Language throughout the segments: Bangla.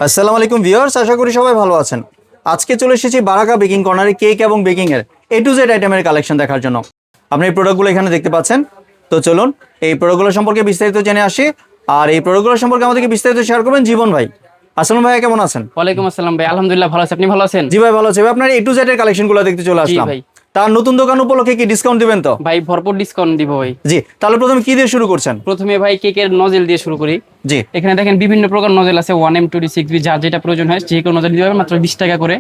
আসসালামু আলাইকুম ভিউয়ার্স, আশা করি সবাই ভালো আছেন। আজকে চলে এসেছি বারাকা বেকিং কর্নারে কেক এবং বেকিং এর A to Z আইটেমের কালেকশন দেখার জন্য। আপনি এই প্রোডাক্টগুলো এখানে দেখতে পাচ্ছেন। তো চলুন এই প্রোডাক্টগুলো সম্পর্কে বিস্তারিত জেনে আসি। আর এই প্রোডাক্টগুলো সম্পর্কে আমাদেরকে বিস্তারিত শেয়ার করবেন জীবন ভাই। আসসালামু ভাই, কেমন আছেন? ওয়ালাইকুম আসসালাম ভাই, আলহামদুলিল্লাহ ভালো আছি। আপনি ভালো আছেন? জি ভাই ভালো আছি। ভাই আপনার A to Z এর কালেকশনগুলো দেখতে চলে আসলাম। ভাই। তার নতুন দোকান উপলক্ষে কি ডিসকাউন্ট দিবেন তো? ভাই ভরপুর ডিসকাউন্ট দিব ভাই। জি, তাহলে প্রথমে কি দিয়ে শুরু করছেন? প্রথমে ভাই কেকের নজেল দিয়ে শুরু করি। জি, এখানে দেখেন বিভিন্ন প্রকার নজেল আছে, 1M 2D 6B, যার যেটা প্রয়োজন হয় যে কোনো নজেল দিতে পারবেন মাত্র 20 টাকা করে।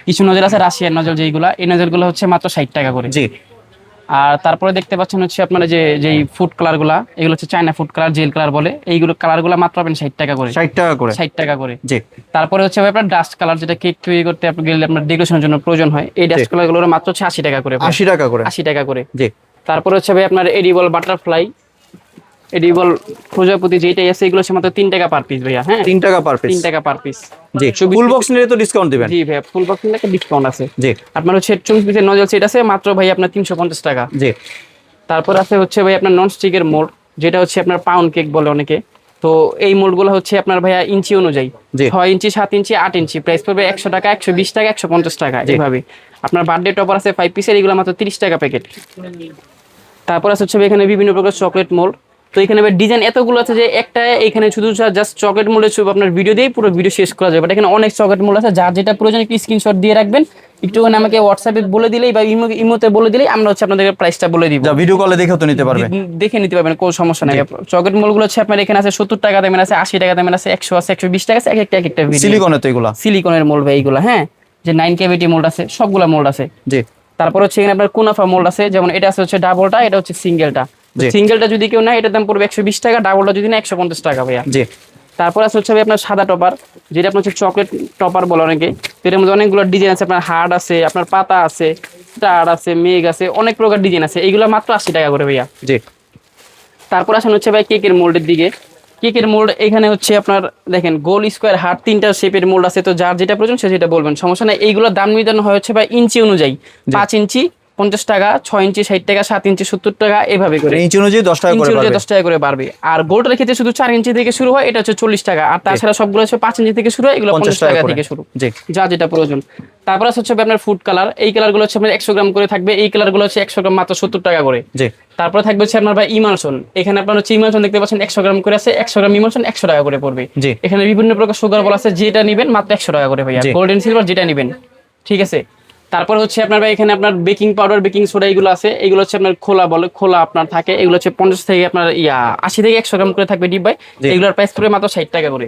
কিছু নজেল আছে রাশিয়ান নজেল, যেইগুলা এই নজেলগুলো হচ্ছে মাত্র 60 টাকা করে। জি। আর তারপরে দেখতে পাচ্ছেন হচ্ছে আপনারা যেই ফুড কালারগুলা, এগুলো হচ্ছে China food colour, jail colour বলে। এইগুলো কালারগুলো মাত্র পাবেন 60 টাকা করে। 60 টাকা করে। 60 টাকা করে। জি। তারপরে হচ্ছে ভাই আপনার ডাস্ট কালার, যেটা কেক তৈরি করতে আপনি গেলে আপনার ডেকোরেশনের জন্য প্রয়োজন হয়, এই ডাস্ট কালারগুলো মাত্র হচ্ছে 80 টাকা করে। 80 টাকা করে। 80 টাকা করে। জি। তারপরে হচ্ছে ভাই আপনার এডিবল বাটারফ্লাই, এডিবল প্রজাপতি যেটাই আছে, এগুলো হচ্ছে মাত্র 3 টাকা পার পিস ভাইয়া। হ্যাঁ, 3 টাকা পার পিস। 3 টাকা পার পিস। জি, ফুল বক্স নিলে তো ডিসকাউন্ট দিবেন? জি ভাইয়া, ফুল বক্স নিলে একটা ডিসকাউন্ট আছে। জি। আপনার হচ্ছে 24 পিসের নজল সেট আছে মাত্র ভাই আপনার 350 টাকা। জি। তারপর আছে হচ্ছে ভাই আপনার নন স্টিকের মোল্ড, যেটা হচ্ছে আপনার পাউন্ড কেক বলে অনেকে। তো এই মোল্ডগুলো হচ্ছে আপনার ভাইয়া ইঞ্চি অনুযায়ী, 6 ইঞ্চি, 7 ইঞ্চি, 8 ইঞ্চি, প্রাইস পড়বে 100 টাকা, 120 টাকা, 150 টাকা এইভাবে। আপনার বার্থডে টপার আছে 5 পিসের, এগুলো মাত্র 30 টাকা প্যাকেট। তারপর আছে হচ্ছে এখানে বিভিন্ন প্রকার চকলেট মোল্ড। তো এখানে ডিজাইন এতগুলো আছে যে একটা এখানে শুধু জাস্ট চকলেট মোল্ডের ছবি আপনার ভিডিও দিয়ে পুরো ভিডিও শেষ করা যাবে। বাট এখানে অনেক চকলেট মোল্ড আছে, যার যেটা প্রয়োজন একটু স্ক্রিনশট দিয়ে রাখবেন, একটুখানি আমাকে হোয়াটসঅ্যাপে বলে দিলেই বা ইমোতে বলে দিলেই আমরা হচ্ছে আপনাদের প্রাইসটা বলে দিব। ভিডিও কলে দেখেও তো নিতে পারবে, দেখে নিতে পারবেন, কোনো সমস্যা নাই। চকলেট মোল্ডগুলো হচ্ছে আপনার এখানে আছে 70 টাকা দামের আছে, 80 টাকা দামের আছে, 100 আছে, 120 টাকা আছে, এক একটা সিলিকনের তো এগুলা সিলিকনের মোল্ড ভাই এইগুলো। হ্যাঁ, যে 9 ক্যাভিটি মোল্ড আছে, সবগুলা মোল্ড আছে। জি। তারপর হচ্ছে এখানে আপনার কুনাফা মোল্ড আছে, যেমন এটা আছে হচ্ছে ডাবলটা, এটা হচ্ছে সিঙ্গেলটা। সিঙ্গেলটা যদি কেউ নেয় এটার দাম পড়বে 120 টাকা, ডাবলটা যদি নেয় 150 টাকা ভাইয়া। জি। তারপর আছে হচ্ছে আপনার সাদা টপার, যেটা আপনার হচ্ছে চকলেট টপার বলে অনেকে। এর মধ্যে অনেকগুলো ডিজাইন আছে, আপনার হার্ড আছে, আপনার পাতা আছে, স্টার আছে, মেঘ আছে, অনেক প্রকার ডিজাইন আছে। এইগুলো মাত্র 80 টাকা করে ভাইয়া। জি। তারপর আসেন হচ্ছে ভাই কেকের মোল্ডের দিকে। কেকের মোল্ড এখানে হচ্ছে আপনার দেখেন গোল, স্কোয়ার, হার্ট, 3টা শেপের মোল্ড আছে। তো যার যেটা প্রয়োজন সে যেটা বলবেন, সমস্যা নাই। এইগুলোর দাম নির্ধারণ হয় হচ্ছে ভাই ইঞ্চি অনুযায়ী, 5 ইঞ্চি 50 টাকা, 6 ইঞ্চি 60 টাকা, 7 ইঞ্চি 70 টাকা, এভাবে করে ইঞ্চি অনুযায়ী 10 টাকা করে বাড়বে। 10 টাকা করে বাড়বে। আর গোল্ডের ক্ষেত্রে শুধু 4 ইঞ্চি থেকে শুরু হয়, এটা হচ্ছে 40 টাকা। আর তাছাড়া সবগুলো হচ্ছে 5 ইঞ্চি থেকে শুরু হয়, এগুলো 50 টাকা থেকে শুরু, যা যেটা প্রয়োজন। তারপর হচ্ছে আপনার ফুড কালার, এই কালারগুলো হচ্ছে আপনার 100 গ্রাম করে থাকবে। এই কালারগুলো হচ্ছে 100 গ্রাম মাত্র 70 টাকা করে। তারপরে থাকবে হচ্ছে আপনার ভাই ইমালশন। এখানে আপনার হচ্ছে ইমালশন দেখতে পাচ্ছেন 100 গ্রাম করে আছে, 100 গ্রাম ইমালশন 100 টাকা করে পড়বে। এখানে বিভিন্ন প্রকার সুগার বল আছে, যেটা নেবেন মাত্র 100 টাকা করে ভাইয়া, গোল্ডেন সিলভার যেটা নেবেন। ঠিক আছে। তারপর হচ্ছে আপনার ভাই এখানে আপনার বেকিং পাউডার, বেকিং সোডা এগুলো আছে। এগুলো হচ্ছে আপনার খোলা বলে, খোলা আপনার থাকে। এগুলো হচ্ছে 50 থেকে আপনার 80 থেকে 100 গ্রাম করে থাকবে ডিব্বায়। এগুলোর প্রাইস পড়বে মাত্র 60 টাকা করে।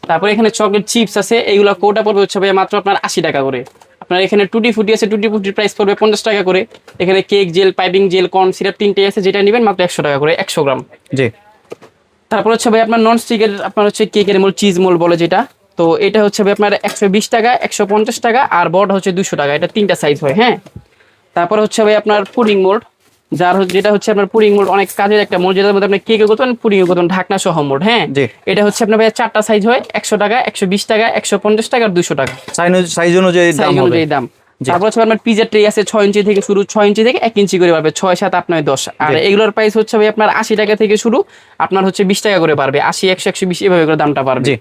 তারপরে এখানে চকলেট চিপস আছে, এগুলো কোটা পড়বে হচ্ছে ভাই মাত্র আপনার 80 টাকা করে। আপনার এখানে টুটি ফুটি আছে, টুটি ফুটির প্রাইস পড়বে 50 টাকা করে। এখানে cake jail, piping jail, corn syrup 3টে আছে, যেটা নেবেন মাত্র 100 টাকা করে 100 গ্রাম। তারপর হচ্ছে ভাই আপনার নন স্টিকের আপনার হচ্ছে কেকের মোল্ড, চিজ মোল্ড বলে যেটা। তো এটা হচ্ছে ভাই আপনার 120 টাকা, 150 টাকা, আর বড় হচ্ছে 200 টাকা। এটা 3টা সাইজ হয়। হ্যাঁ। তারপর হচ্ছে ভাই আপনার পুডিং মোল্ড, যেটা হচ্ছে আপনার পুডিং মোল্ড অনেক কাজের একটা মোল্ড, যেটার মধ্যে আপনি কেকে করতেন, পুডিং করতেন, ঢাকনা সহ মোল্ড। হ্যাঁ, এটা হচ্ছে আপনার ভাই 4টা সাইজ হয়, 100 টাকা, 120 টাকা, 150 টাকা, আর 200 টাকা সাইজ অনুযায়ী দাম। তারপর হচ্ছে আপনার পিজা ট্রে আছে 6 ইঞ্চি থেকে শুরু, 6 ইঞ্চি থেকে 1 ইঞ্চি করে পারবে, 6, 7, 8, 9, 10। আর এগুলোর প্রাইস হচ্ছে ভাই আপনার 80 টাকা থেকে শুরু, আপনার হচ্ছে 20 টাকা করে পারবে, 80, 100, 120 এভাবে করে দামটা পারবে।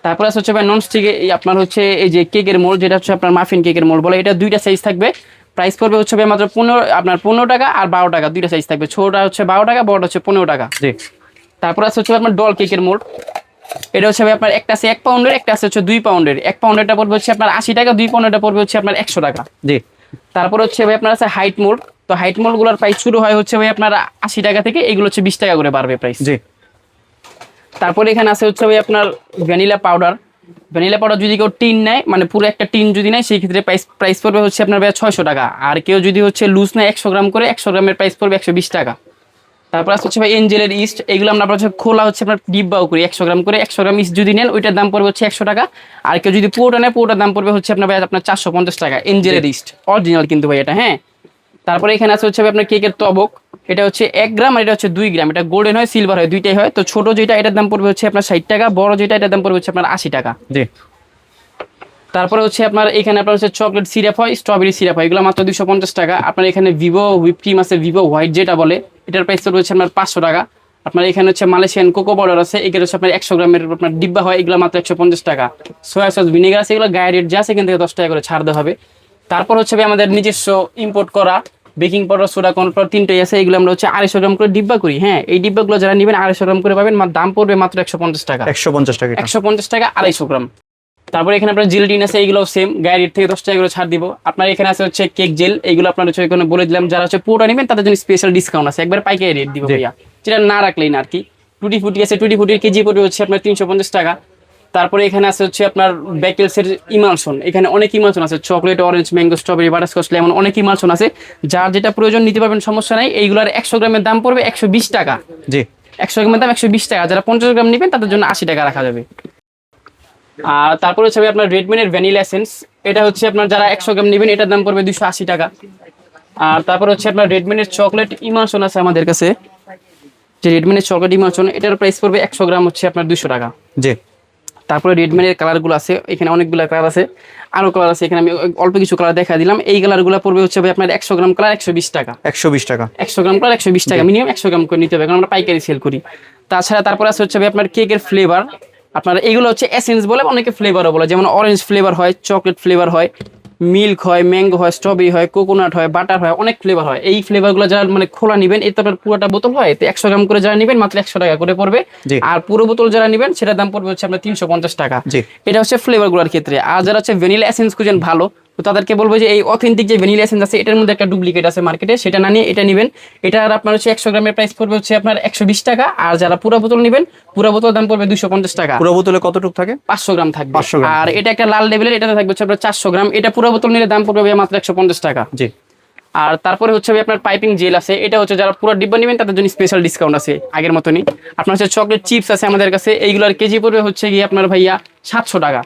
তারপর হচ্ছে ভাই নন স্টিকে আপনার হচ্ছে এই যে কেকের মোল্ড, যেটা হচ্ছে আপনার মাফিন কেকের মোল্ড বলে, এটা 2টা সাইজ থাকবে। প্রাইস পড়বে হচ্ছে ভাই মাত্র 15 টাকা আর 12 টাকা, 2টা সাইজ থাকবে। ছোটটা হচ্ছে 12 টাকা, বড়টা হচ্ছে 15 টাকা। তারপর হচ্ছে আপনার ডল কেকের মোল্ড, এটা হচ্ছে আপনার একটা আছে 1 পাউন্ডের, একটা আছে হচ্ছে 2 পাউন্ডের। 1 পাউন্ডেরটা পড়বে হচ্ছে আপনার 80 টাকা, 2 পাউন্ডেরটা পড়বে হচ্ছে আপনার 100 টাকা। তারপর হচ্ছে ভাই আপনার আছে হাইট মোল্ড। তো হাইট মোল্ড গুলোর প্রাইস শুরু হয় হচ্ছে ভাই আপনার 80 টাকা থেকে, এগুলো হচ্ছে 20 টাকা করে বাড়বে প্রাইস। তারপরে এখানে আছে হচ্ছে ভাই আপনার ভ্যানিলা পাউডার। ভ্যানিলা পাউডার যদি কেউ টিন নেয়, মানে পুরো একটা টিন যদি নেয়, সেই ক্ষেত্রে প্রাইস পড়বে হচ্ছে আপনার ভাই 600 টাকা। আর কেউ যদি হচ্ছে লুজ নেয় 100 গ্রাম করে, 100 গ্রামের প্রাইস পড়বে 120 টাকা। তারপর হচ্ছে ভাই এঞ্জেলের ইস্ট, এগুলো আমরা হচ্ছে খোলা হচ্ছে আপনার ডিব্বাও করি, 100 গ্রাম করে। 100 গ্রাম ইস্ট যদি নেন, ওইটার দাম পড়বে হচ্ছে 100 টাকা। আর কেউ যদি পুরোটা নেয়, পুরোটার দাম পড়বে হচ্ছে আপনার ভাই আপনার 450 টাকা। এঞ্জেলের ইস্ট অরিজিনাল কিন্তু ভাই এটা। হ্যাঁ। তারপরে এখানে আছে হচ্ছে আপনার কেকের তবক, এটা হচ্ছে 1 গ্রাম আর এটা হচ্ছে 2 গ্রাম। এটা গোল্ডেন হয়, সিলভার হয়, দুইটাই হয়। তো ছোট যেটা, এটার দাম পড়বে হচ্ছে আপনার 60 টাকা, বড় যেটা, এটার দাম পড়বে হচ্ছে আপনার 80 টাকা। তারপরে হচ্ছে আপনার এখানে আপনার হচ্ছে চকলেট সিরাপ হয়, স্ট্রবেরি সিরাপ হয়, এগুলো মাত্র 250 টাকা। আপনার এখানে ভিভো হুইপ ক্রিম আছে, ভিভো হোয়াইট যেটা বলে, এটার প্রাইস পড়বে হচ্ছে আপনার 500 টাকা। আপনার এখানে হচ্ছে মালয়েশিয়ান কোকো পাউডার আছে, এগুলো হচ্ছে আপনার 100 গ্রামের আপনার ডিব্বা হয়, এগুলো মাত্র 150 টাকা। সোয়া সস ভিনেগার আছে, এগুলো গায়ে রেট যা আছে এখান থেকে 10 টাকা করে ছাড় দেওয়া হবে। তারপর হচ্ছে আমাদের নিজস্ব ইম্পোর্ট করা বেকিং পাউডার, সোডা, কর্নফ্লাওয়ার তিনটেই আছে, এগুলো আমরা হচ্ছে 250 গ্রাম করে ডিব্বা করি। হ্যাঁ, এই ডিব্বাগুলো যারা নেবেন 250 গ্রাম করে পাবেন, দাম পড়বে মাত্র 150 টাকা। 150 টাকা। 150 টাকা 250 গ্রাম। তারপরে এখানে আপনার জেল টিন আছে, এইগুলো সেম গায়ে রেট থেকে 10 টাকা করে ছাড় দিব। আপনার এখানে আছে হচ্ছে কেক জেল, এইগুলো আপনার হচ্ছে এখানে বলে দিলাম, যারা হচ্ছে পুরোটা নেবেন তাদের জন্য স্পেশাল ডিসকাউন্ট আছে, একবার পাইকারি রেট দিব ভাইয়া, যেটা না রাখলেই না আর কি। টুটি ফুটি আছে, টুটি ফুটির কেজি পড়বে হচ্ছে আপনার 350 টাকা। তারপরে এখানে আছে হচ্ছে আপনার বেকেলসের ইমালশন, এখানে অনেক ইমালশন আছে, chocolate, orange, mango, strawberry, butterscotch, lemon, অনেক ইমালশন আছে, যার যেটা প্রয়োজন নিতে পারবেন, সমস্যা নাই। এইগুলোর 100 গ্রামের দাম পড়বে 120 টাকা। জি, 100 গ্রামের দাম 120 টাকা, যারা 50 গ্রাম নেবেন তাদের জন্য 80 টাকা রাখা যাবে। আর তারপরে হচ্ছে আপনার রেডমিনের ভ্যানিলা এসেন্স, এটা হচ্ছে আপনার যারা 100 গ্রাম নেবেন এটার দাম পড়বে 280 টাকা। আর তারপর হচ্ছে আপনার রেডমিনের চকলেট ইমালশন আছে আমাদের কাছে, যে রেডমিনের চকলেট ইমালশন, এটার প্রাইস পড়বে 100 গ্রাম হচ্ছে আপনার 200 টাকা। জি। তারপরে রেডমিনের কালারগুলো আছে, এখানে অনেকগুলো কালার আছে, আরো কালার আছে, এখানে আমি অল্প কিছু কালার দেখা দিলাম। এই কালারগুলো পড়বে হচ্ছে আপনার 100 গ্রাম কালার 120 টাকা। 120 টাকা। 100 গ্রাম কালার 120 টাকা, মিনিমাম 100 গ্রাম করে নিতে হবে, কারণ আমরা পাইকারি সেল করি। তাছাড়া তারপরে আছে হচ্ছে আপনার কেকের ফ্লেভার, আপনার এগুলো হচ্ছে এসেন্স বলে, অনেকে ফ্লেভারও বলে, যেমন অরেঞ্জ ফ্লেভার হয়, চকলেট ফ্লেভার হয়, মিল্ক হয়, ম্যাঙ্গো হয়, স্ট্রবেরি হয়, কোকোনাট হয়, বাটার হয়, অনেক ফ্লেভার হয়। এই ফ্লেভারগুলো যারা মানে খোলা নেবেন, এতে আপনার পুরোটা বোতল হয়, এতে 100 গ্রাম করে যারা নেবেন মাত্র 100 টাকা করে পড়বে। আর পুরো বোতল যারা নেবেন সেটার দাম পড়বে হচ্ছে আপনার 350 টাকা। এটা হচ্ছে ফ্লেভারগুলোর ক্ষেত্রে। আর যারা হচ্ছে ভ্যানিলা এসেন্স খুঁজেন ভালো, তো তাদেরকে বলবো যে এই অথেন্টিক যে ভ্যানিলা এসেন্স আছে, এটার মধ্যে একটা ডুপ্লিকেট আছে মার্কেটে, সেটা না নিয়ে এটা নেবেন। এটার আপনার হচ্ছে 100 গ্রামের প্রাইস পড়বে হচ্ছে আপনার 120 টাকা। আর যারা পুরো বোতল নেবেন, পুরো বোতল দাম পড়বে 250 টাকা। পুরো বোতলে কতটুকু থাকে? 500 গ্রাম থাকবে। আর এটা একটা লাল লেভেলের, এটাতে থাকবে হচ্ছে আপনার 400 গ্রাম। এটা পুরো বোতল নিলে দাম পড়বে মাত্র 150 টাকা। জি। আর তারপরে হচ্ছে আপনার পাইপিং জেল আছে, এটা হচ্ছে যারা পুরো ডিব্বা নেবেন তাদের জন্য স্পেশাল ডিসকাউন্ট আছে আগের মতনই। আপনার হচ্ছে চকলেট চিপস আছে আমাদের কাছে, এইগুলোর কেজি পড়বে হচ্ছে গিয়ে আপনার ভাইয়া 700 টাকা।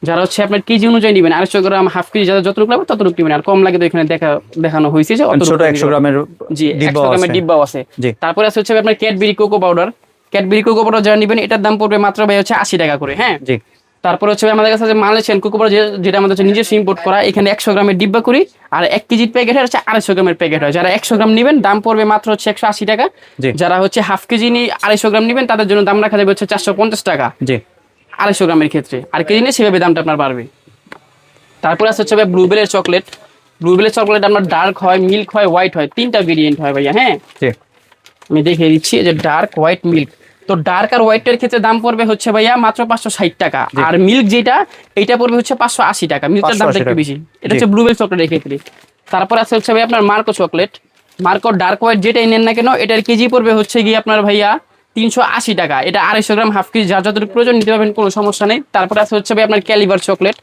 যারা হচ্ছে আপনার কেজি অনুযায়ী নেবেন, 250 গ্রাম, হাফ কেজি, যারা যতটুকু লাগবে ততটুকু নেবেন, আর কম লাগে তো এখানে দেখানো হয়েছে যে ছোট 100 গ্রামের ডিব্বাও আছে। তারপরে আছে হচ্ছে আপনার Cadbury cocoa powder, Cadbury cocoa powder যারা নেবেন এটার দাম পড়বে মাত্র ভাই হচ্ছে 80 টাকা করে। হ্যাঁ, জি। তারপরে হচ্ছে আমাদের কাছে মালয়েশিয়ান কোকো পাউডার, যেটা আমাদের হচ্ছে নিজস্ব ইম্পোর্ট করা, এখানে 100 গ্রামের ডিব্বা করি, আর 1 কেজির প্যাকেট হয় হচ্ছে 250 গ্রামের প্যাকেট হয়। যারা 100 গ্রাম নেবেন দাম পড়বে মাত্র হচ্ছে 180 টাকা। যারা হচ্ছে হাফ কেজি নিয়ে 250 গ্রাম নেবেন তাদের জন্য দাম রাখা যাবে হচ্ছে 450 টাকা। জি, 250 গ্রামের ক্ষেত্রে। আর কেজি নিয়ে সেভাবে দামটা আপনার বাড়বে। তারপরে আছে হচ্ছে ব্লুবেলের চকলেট, ব্লুবেলের চকলেট আপনার ডার্ক হয়, মিল্ক হয়, হোয়াইট হয়, 3টা ভেরিয়েন্ট হয় ভাইয়া। হ্যাঁ, আমি দেখিয়ে দিচ্ছি যে ডার্ক, হোয়াইট, মিল্ক। তো ডার্ক আর হোয়াইটের ক্ষেত্রে দাম পড়বে হচ্ছে ভাইয়া মাত্র 560 টাকা। আর মিল্ক যেটা, এটা পড়বে হচ্ছে 580 টাকা। মিল্কের দামটা একটু বেশি, এটা হচ্ছে ব্লুবেল চকলেটের ক্ষেত্রে। তারপর আছে হচ্ছে ভাই আপনার Marco chocolate, Marco dark white যেটাই নেন না কেন, এটার কেজি পড়বে হচ্ছে গিয়ে আপনার ভাইয়া 380 টাকা। এটা 250 গ্রাম, হাফ কেজি, যার যতটুকু প্রয়োজন নিতে পারবেন, কোনো সমস্যা নেই। তারপরে আছে হচ্ছে ভাই আপনার ক্যালিবার চকলেট,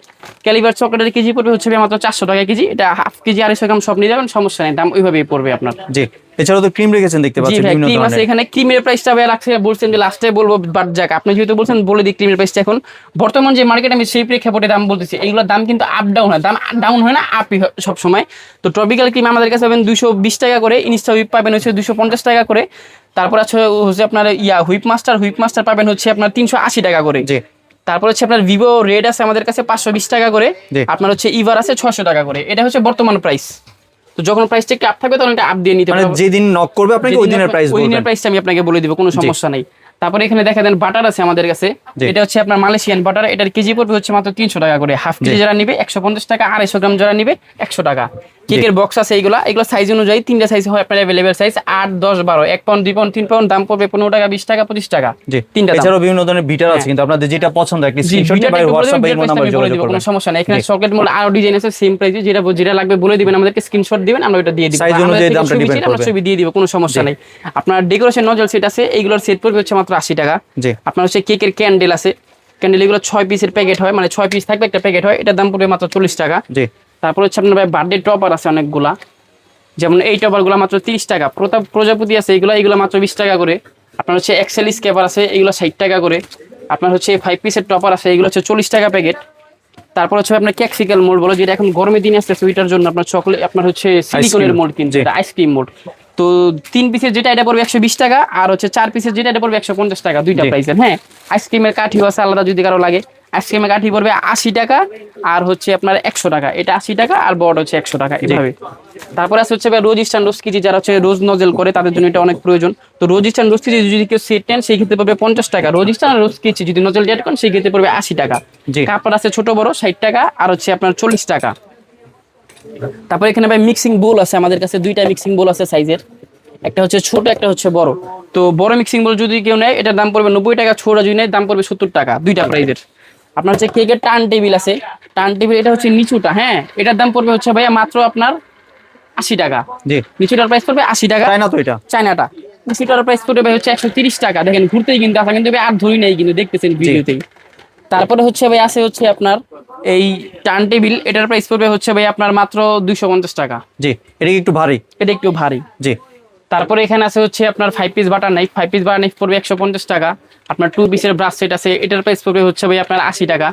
ক্যালিবার চকলেটের কেজি পড়বে হচ্ছে মাত্র 400 টাকা কেজি। এটা হাফ কেজি, 250 গ্রাম সব নিয়ে যাবেন, সমস্যা নেই, দাম ওইভাবেই পড়বে আপনার। জি। এছাড়াও তো ক্রিম রেখেছেন দেখতে পাচ্ছি, বিভিন্ন ক্রিম আছে এখানে। ক্রিমের প্রাইসটা ভাই রাখছে, বলছেন যে লাস্টে বলবো, বাট যাক আপনি যেহেতু বলছেন বলে দিই ক্রিমের প্রাইসটা। এখন বর্তমান যে মার্কেট, আমি সেই প্রেক্ষাপটে দাম বলতেছি, এইগুলোর দাম কিন্তু আপ ডাউন হয়, দাম ডাউন হয় না, আপই সব সময়। তো ট্রপিক্যাল ক্রিম আমাদের কাছে পাবেন 220 টাকা করে, ইনস্টা হুইপ পাবেন হচ্ছে 250 টাকা করে। তারপর আছে হচ্ছে আপনার হুইপ মাস্টার পাবেন হচ্ছে আপনার 380 টাকা করে। তারপর হচ্ছে আপনার ভিভো রেড আছে আমাদের কাছে 520 টাকা করে। আপনার হচ্ছে ইভার আছে 600 টাকা করে। এটা হচ্ছে বর্তমান প্রাইস। তো যখন প্রাইসটা একটু আপ থাকবে তখন এটা আপ দিয়ে নিতে পারবেন, মানে যেদিন নক করবে আপনাকে ওই দিনের প্রাইস বলবেন, ওই দিনের প্রাইসটা আমি আপনাকে বলে দিব, কোনো সমস্যা নাই। তারপরে এখানে দেখা দেন বাটার আছে আমাদের কাছে, এটা হচ্ছে আপনার মালয়েশিয়ান বাটার, এটার কেজি পড়বে হচ্ছে মাত্র 300 টাকা করে। হাফ কেজি যারা নিবে 150 টাকা, 250 গ্রাম যারা নিবে 100 টাকা। কেকের বক্স আছে, এগুলো সাইজ অনুযায়ী 3টা সাইজ হয় আপনার available size 8, 10, 12, 1 pound, 2 pound, 3 pound, দাম পড়বে 15 টাকা, 20 টাকা, 25 টাকা। 3টা। এছাড়াও বিভিন্ন ধরনের বিটার আছে, কিন্তু আপনাদের যেটা পছন্দ একটা স্ক্রিনশট নিয়ে ভাই WhatsApp এর নাম্বারে যোগাযোগ করবেন, কোনো সমস্যা নাই। এখানে চকলেট মোল্ড আরো ডিজাইন আছে সেম প্রাইসে, যেটা লাগবে বলে দিবেন, আমাদেরকে স্ক্রিনশট দিবেন, আমরা ওটা দিয়ে দিব, সাইজ অনুযায়ী দামটা ডিপেন্ড করবে, আমরা ছবি দিয়ে দিব, কোনো সমস্যা নাই। আপনার ডেকোরেশন নজল সেট আছে, এইগুলোর সেট পড়বে হচ্ছে মাত্র 80 টাকা। আপনার হচ্ছে কেকের ক্যান্ডেল আছে, ক্যান্ডেল এগুলো 6 পিসের প্যাকেট হয়, মানে 6 পিস থাকবে একটা প্যাকেট হয়, এটার দাম পড়বে মাত্র 40 টাকা। তারপর হচ্ছে আপনার বার্থডে টপার আছে অনেকগুলা, যেমন এই টপারগুলো মাত্র 30 টাকা। প্রজাপতি আছে, এগুলো মাত্র 20 টাকা করে। আপনার হচ্ছে এক্সেল স্কেপার আছে, এগুলো 60 টাকা করে। আপনার হচ্ছে 5 পিসের টপার আছে, এগুলো হচ্ছে 40 টাকা প্যাকেট। তারপর হচ্ছে আপনার ক্যাক্সিক্যাল মোল্ড বলো, যেটা এখন গরমের দিনে আসছে সুইটার জন্য, আপনার চকলেট, আপনার হচ্ছে সিলিকনের মোল্ড, কিন্তু এটা আইসক্রিম মোল্ড। তো 3 পিসের যেটা এটা পড়বে 120 টাকা, আর হচ্ছে 4 পিসের যেটা এটা পড়বে 150 টাকা, দুইটা প্রাইসের। হ্যাঁ, আইসক্রিমের কাঠিও আছে আলাদা যদি কারো লাগে। আইসক্রিমের কাঠি পড়বে 80 টাকা, আর হচ্ছে আপনার 100 টাকা। এটা 80 টাকা, আর বড় হচ্ছে 100 টাকা, এইভাবে। তারপরে আছে হচ্ছে রোজ স্ট্যান্ড রোজ কিচি, যারা হচ্ছে রোজ নজেল করে তাদের জন্য এটা অনেক প্রয়োজন। তো রোজ স্ট্যান্ড রোজ কিচি যদি কেউ সেট নেন সেই ক্ষেত্রে পড়বে 50 টাকা। রোজ স্ট্যান্ড রোজ কিচি যদি নজেল অ্যাড করেন সেই ক্ষেত্রে পড়বে 80 টাকা। জি। কাপড় আছে ছোট বড় 60 টাকা আর হচ্ছে আপনার 40 টাকা। তারপর এখানে ভাই মিক্সিং বোল আছে আমাদের কাছে, দুইটা মিক্সিং বোল আছে সাইজের, একটা হচ্ছে ছোট একটা হচ্ছে বড়। তো বড় মিক্সিং বোল যদি কেউ নেয় এটার দাম পড়বে 90 টাকা, ছোট যদি নেয় দাম পড়বে 70 টাকা, দুইটা প্রাইজের। আপনার হচ্ছে কেকের টার্ন টেবিল আছে, টার্ন টেবিল এটা হচ্ছে নিচুটা, হ্যাঁ এটার দাম পড়বে হচ্ছে ভাইয়া মাত্র আপনার 80 টাকা। জি। নিচুটার প্রাইস পড়বে 80 টাকা। তাই না তো এটা চায়নাটা নিচুটার প্রাইস পড়বে ভাই হচ্ছে 130 টাকা। দেখেন ঘুরতেই কিন্তু আসা, কিন্তু ভাই আর ধরি নাই কিন্তু দেখতেছেন ভিডিওতেই। তারপরে হচ্ছে ভাই আছে হচ্ছে আপনার এই টার্ন টেবিল, এটার প্রাইস পড়বে হচ্ছে ভাই আপনার মাত্র 250 টাকা। জি, এটা কি একটু ভারী? এটা একটু ভারী। জি। তারপরে এখানে আছে হচ্ছে আপনার 5 piece butter knife, 5 piece butter knife পড়বে 150 টাকা। আপনার 2 পিসের ব্রাশ সেট আছে, এটার প্রাইস পড়বে হচ্ছে ভাই আপনার 80 টাকা।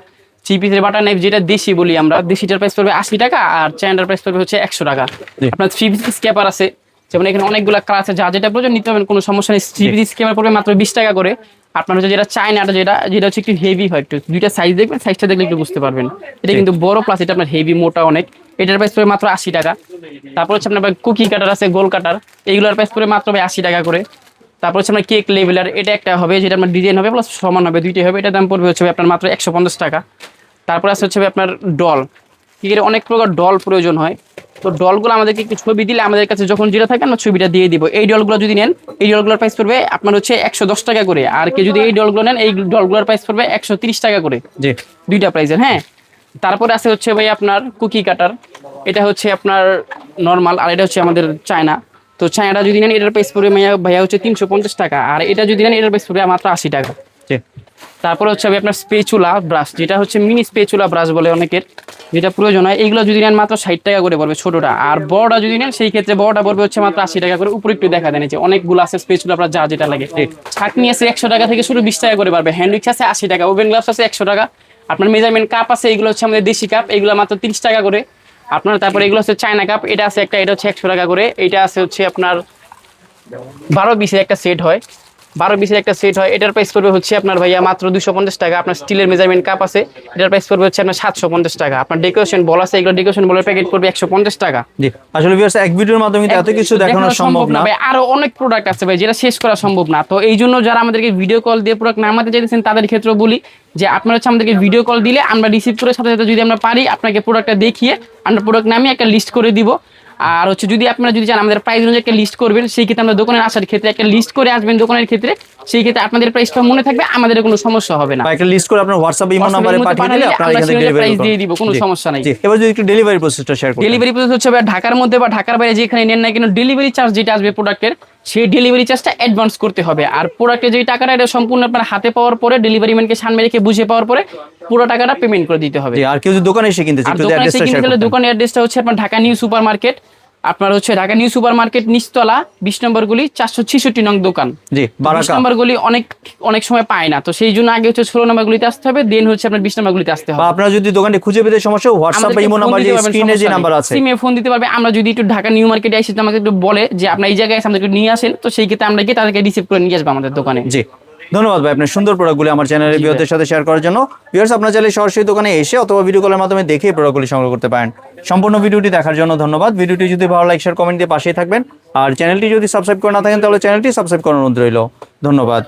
3 পিসের বাটার নাইফ যেটা দেশি বলি আমরা, দেশিটার প্রাইস পড়বে 80 টাকা আর চায়নার প্রাইস পড়বে হচ্ছে 100 টাকা। আপনার 3 পিস স্ক্যাপার আছে, যেমন এখানে অনেকগুলো কালার আছে, যা যেটা প্রয়োজন নিতে পারবেন, কোনো সমস্যা নেই। 3 পিস স্ক্যাপার পড়বে মাত্র 20 টাকা করে। আপনার হচ্ছে যেটা চায়নাটা যেটা যেটা হচ্ছে একটু হেভি হয়, একটু দুইটা সাইজ দেখবেন, সাইজটা দেখলে একটু বুঝতে পারবেন। এটা কিন্তু বড় প্লাস এটা আপনার হেভি মোটা অনেক, এটার প্রাইস পড়বে মাত্র 80 টাকা। তারপর হচ্ছে আপনার কুকি কাটার আছে, গোল কাটার, এইগুলোর প্রাইস পড়বে মাত্র 80 টাকা করে। তারপর হচ্ছে আপনার কেক লেভেলার, এটা একটা হবে যেটা আপনার ডিজাইন হবে প্লাস সমান হবে, দুইটাই হবে, এটার দাম পড়বে হচ্ছে আপনার মাত্র 150 টাকা। তারপর আছে হচ্ছে আপনার ডল, কেকের অনেক প্রকার ডল প্রয়োজন হয়। তো ডলগুলো আমাদেরকে একটু ছবি দিলে আমাদের কাছে যখন যেটা থাকে আমরা ছবিটা দিয়ে দিব। এই ডলগুলো যদি নেন এই ডলগুলোর প্রাইস পড়বে আপনার হচ্ছে 110 টাকা করে, আর কেউ যদি এই ডলগুলো নেন এই ডলগুলোর প্রাইস পড়বে 130 টাকা করে। জি। দুইটা প্রাইসের, হ্যাঁ। তারপরে আছে হচ্ছে ভাই আপনার কুকি কাটার, এটা হচ্ছে আপনার নর্মাল আর এটা হচ্ছে আমাদের চায়না। তো চায়নাটা যদি নেন এটার প্রাইস পড়বে ভাইয়া হচ্ছে 350 টাকা, আর এটা যদি নেন এটার প্রাইস পড়বে মাত্র 80 টাকা। জি। তারপরে হচ্ছে আপনার স্পেচুলা ব্রাশ, যেটা হচ্ছে মিনি স্পেচুলা ব্রাশ বলে অনেকের, যেটা প্রয়োজন হয়, এইগুলো যদি নেন মাত্র 60 টাকা করে পড়বে ছোটটা, আর বড়টা যদি নেন সেই ক্ষেত্রে বড়টা পড়বে হচ্ছে মাত্র 80 টাকা করে। উপরে একটু দেখা দেন যে অনেকগুলো আছে স্পেচুলা ব্রাশ, যা যেটা লাগে। ছাঁকনি আছে 100 টাকা থেকে শুরু 20 টাকা করে পারবে, হ্যান্ড উইক্স আছে 80 টাকা, ওভেন গ্লাভস আছে 100 টাকা। আপনার মেজারমেন্ট কাপ আছে, এগুলো হচ্ছে আমাদের দেশি কাপ, এগুলো মাত্র 30 টাকা করে আপনার। তারপরে এগুলো হচ্ছে চায়না কাপ, এটা আছে একটা, এটা হচ্ছে 100 টাকা করে। এটা আছে হচ্ছে আপনার 12 পিসের একটা সেট হয়, 12 পিসের একটা সেট হয়, এটার প্রাইস পড়বে হচ্ছে আপনার ভাইয়া মাত্র 250 টাকা। আপনার স্টিলের মেজারমেন্ট কাপ আছে, এটার প্রাইস পড়বে হচ্ছে আপনার 750 টাকা। আপনার ডেকোরেশন বল আছে, এগুলো ডেকোরেশন বলের প্যাকেট পড়বে 150 টাকা। জি। আসলে ভিউয়ার্স এক ভিডিওর মাধ্যমে কিন্তু এত কিছু দেখানো সম্ভব না ভাই, আরো অনেক প্রোডাক্ট আছে ভাই যেটা শেষ করা সম্ভব না। তো এই জন্য যারা আমাদেরকে ভিডিও কল দিয়ে প্রোডাক্ট নামাতে চাইতেছেন তাদের ক্ষেত্রে বলি যে আপনারা হচ্ছে আমাদেরকে ভিডিও কল দিলে আমরা রিসিভ করে সাথে সাথে যদি আমরা পারি আপনাকে প্রোডাক্টটা দেখিয়ে আমরা প্রোডাক্ট নামিয়ে একটা লিস্ট করে দিব। আর হচ্ছে যদি আপনারা যদি চান আমাদের প্রাইস অনুযায়ী একটা লিস্ট করবেন, সেই ক্ষেত্রে আমরা দোকানে আসার ক্ষেত্রে একটা লিস্ট করে আসবেন দোকানের ক্ষেত্রে, সেই ক্ষেত্রে আপনাদের প্রাইসটা মনে থাকবে, আমাদের কোনো সমস্যা হবে না। বা একটা লিস্ট করে আপনার হোয়াটসঅ্যাপ ইমো নম্বরে পাঠিয়ে দিলে আপনারা এখান থেকে ডেলিভারি প্রাইস দিয়ে দিব, কোনো সমস্যা নাই। জি। এবার যদি একটু ডেলিভারি প্রসেসটা শেয়ার করুন। ডেলিভারি প্রসেস হচ্ছে ভাই ঢাকার মধ্যে বা ঢাকার বাইরে যেখানে নেন না কেন ডেলিভারি চার্জ যেটা আসবে প্রোডাক্টের, সেই ডেলিভারি চার্জটা অ্যাডভান্স করতে হবে। আর প্রোডাক্টের যে টাকাটা এটা সম্পূর্ণ আপনার হাতে পাওয়ার পরে ডেলিভারি ম্যানকে সামনে রেখে বুঝে পাওয়ার পরে পুরো টাকাটা পেমেন্ট করে দিতে হবে। জি। আর কেউ যদি দোকানে এসে কিনতে চায় আর একটু দোকানে এসে অ্যাড্রেসটা কিনতে শেয়ার গেলে করুন। দোকানের অ্যাড্রেসটা হচ্ছে আপনার ঢাকা নিউ সুপার মার্কেট, আপনার হচ্ছে ঢাকা নিউ সুপার মার্কেট নিচতলা 20 নম্বর গলি 466 নং দোকান। জি। 20 বারাকা। নম্বর গলি অনেক সময় পায় না, তো সেই জন্য আগে হচ্ছে 16 নম্বর গলিতে আসতে হবে, দেন হচ্ছে আপনার 20 নম্বর গলিতে আসতে বা হবে। আপনারা যদি দোকানটি খুঁজে পেতে সমস্যা হোয়াটসঅ্যাপ বা ইমো নাম্বার যে স্ক্রিনে যে নাম্বার আছে সিমে ফোন দিতে পারবে। আমরা যদি একটু ঢাকা নিউ মার্কেটে আসি আমাকে একটু বলে যে আপনার এই জায়গায় আমাদেরকে নিয়ে আসেন, তো সেই ক্ষেত্রে আমরা গিয়ে তাদেরকে রিসিভ করে নিয়ে আসবো আমাদের দোকানে। জি। ধন্যবাদ ভাই আপনার সুন্দর প্রোডাক্টগুলি আমার চ্যানেলের ভিউয়ারদের সাথে শেয়ার করার জন্য। ভিউয়ার্স আপনারা চাইলে সরাসরি দোকানে এসে অথবা ভিডিও কলের মাধ্যমে দেখে প্রোডাক্টগুলি সংগ্রহ করতে পারেন। সম্পূর্ণ ভিডিওটি দেখার জন্য ধন্যবাদ। ভিডিওটি যদি ভালো লাইক শেয়ার কমেন্ট দিয়ে পাশেই থাকবেন, আর চ্যানেলটি যদি সাবস্ক্রাইব করে না থাকেন তাহলে চ্যানেলটি সাবস্ক্রাইব করার অনুরোধ রইল। ধন্যবাদ।